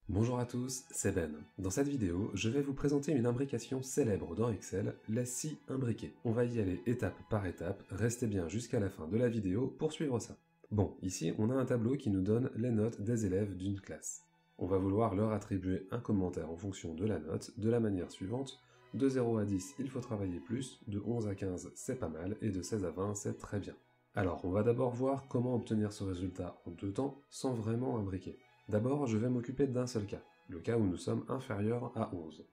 Bonjour à tous, c'est Ben. Dans cette vidéo, je vais vous présenter une imbrication célèbre dans Excel, la scie imbriquée. On va y aller étape par étape, restez bien jusqu'à la fin de la vidéo pour suivre ça. Bon, ici on a un tableau qui nous donne les notes des élèves d'une classe. On va vouloir leur attribuer un commentaire en fonction de la note, de la manière suivante. De 0 à 10, il faut travailler plus, de 11 à 15, c'est pas mal, et de 16 à 20, c'est très bien. Alors, on va d'abord voir comment obtenir ce résultat en deux temps, sans vraiment imbriquer. D'abord, je vais m'occuper d'un seul cas, le cas où nous sommes inférieurs à 11.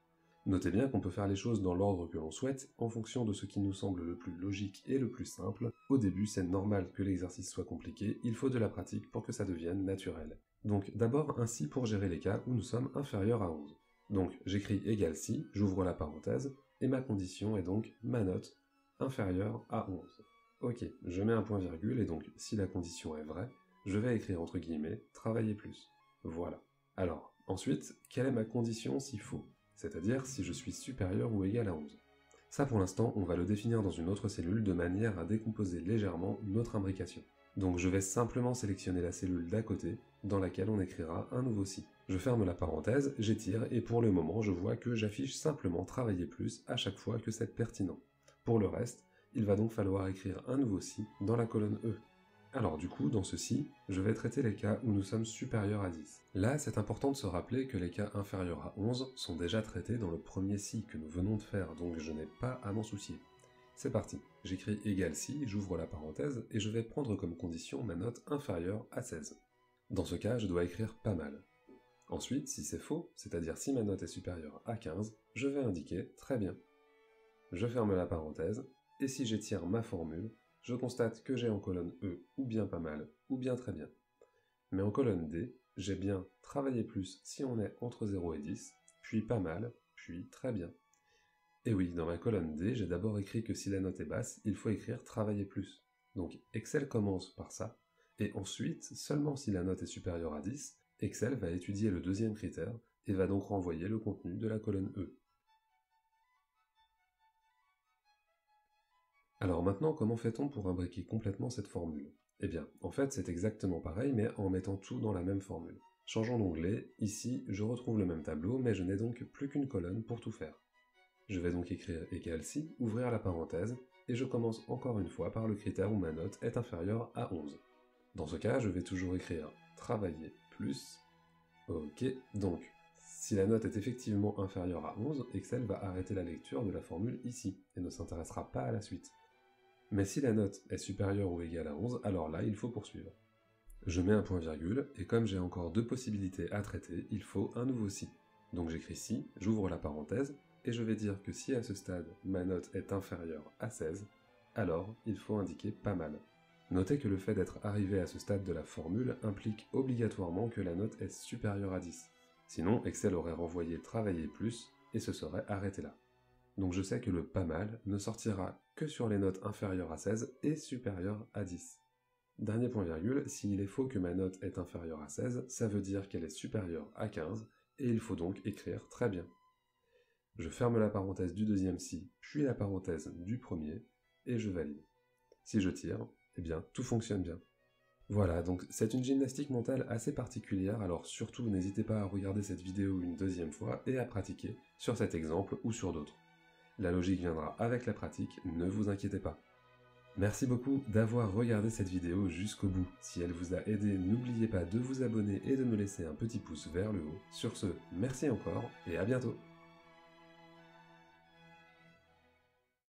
Notez bien qu'on peut faire les choses dans l'ordre que l'on souhaite, en fonction de ce qui nous semble le plus logique et le plus simple. Au début, c'est normal que l'exercice soit compliqué, il faut de la pratique pour que ça devienne naturel. Donc d'abord ainsi pour gérer les cas où nous sommes inférieurs à 11. Donc j'écris égal si, j'ouvre la parenthèse, et ma condition est donc ma note inférieure à 11. Ok, je mets un point virgule, et donc si la condition est vraie, je vais écrire entre guillemets « travailler plus ». Voilà. Alors, ensuite, quelle est ma condition si faux? C'est-à-dire si je suis supérieur ou égal à 11. Ça pour l'instant, on va le définir dans une autre cellule de manière à décomposer légèrement notre imbrication. Donc je vais simplement sélectionner la cellule d'à côté, dans laquelle on écrira un nouveau si. Je ferme la parenthèse, j'étire, et pour le moment je vois que j'affiche simplement travailler plus à chaque fois que c'est pertinent. Pour le reste, il va donc falloir écrire un nouveau si dans la colonne E. Alors du coup, dans ceci, je vais traiter les cas où nous sommes supérieurs à 10. Là, c'est important de se rappeler que les cas inférieurs à 11 sont déjà traités dans le premier si que nous venons de faire, donc je n'ai pas à m'en soucier. C'est parti, j'écris égal si, j'ouvre la parenthèse, et je vais prendre comme condition ma note inférieure à 16. Dans ce cas, je dois écrire pas mal. Ensuite, si c'est faux, c'est-à-dire si ma note est supérieure à 15, je vais indiquer très bien. Je ferme la parenthèse, et si j'étire ma formule, je constate que j'ai en colonne E ou bien pas mal, ou bien très bien. Mais en colonne D, j'ai bien travailler plus si on est entre 0 et 10, puis pas mal, puis très bien. Et oui, dans ma colonne D, j'ai d'abord écrit que si la note est basse, il faut écrire travailler plus. Donc Excel commence par ça, et ensuite, seulement si la note est supérieure à 10, Excel va étudier le deuxième critère, et va donc renvoyer le contenu de la colonne E. Alors maintenant, comment fait-on pour imbriquer complètement cette formule? Eh bien, en fait, c'est exactement pareil, mais en mettant tout dans la même formule. Changeons d'onglet, ici, je retrouve le même tableau, mais je n'ai donc plus qu'une colonne pour tout faire. Je vais donc écrire égal si, ouvrir la parenthèse, et je commence encore une fois par le critère où ma note est inférieure à 11. Dans ce cas, je vais toujours écrire travailler plus. Ok, donc, si la note est effectivement inférieure à 11, Excel va arrêter la lecture de la formule ici, et ne s'intéressera pas à la suite. Mais si la note est supérieure ou égale à 11, alors là, il faut poursuivre. Je mets un point virgule, et comme j'ai encore deux possibilités à traiter, il faut un nouveau si. Donc j'écris si, j'ouvre la parenthèse, et je vais dire que si à ce stade, ma note est inférieure à 16, alors il faut indiquer pas mal. Notez que le fait d'être arrivé à ce stade de la formule implique obligatoirement que la note est supérieure à 10. Sinon, Excel aurait renvoyé travailler plus, et se serait arrêté là. Donc je sais que le pas mal ne sortira que sur les notes inférieures à 16 et supérieures à 10. Dernier point virgule, s'il est faux que ma note est inférieure à 16, ça veut dire qu'elle est supérieure à 15, et il faut donc écrire très bien. Je ferme la parenthèse du deuxième si, puis la parenthèse du premier, et je valide. Si je tire, eh bien tout fonctionne bien. Voilà, donc c'est une gymnastique mentale assez particulière, alors surtout n'hésitez pas à regarder cette vidéo une deuxième fois et à pratiquer sur cet exemple ou sur d'autres. La logique viendra avec la pratique, ne vous inquiétez pas. Merci beaucoup d'avoir regardé cette vidéo jusqu'au bout. Si elle vous a aidé, n'oubliez pas de vous abonner et de me laisser un petit pouce vers le haut. Sur ce, merci encore et à bientôt.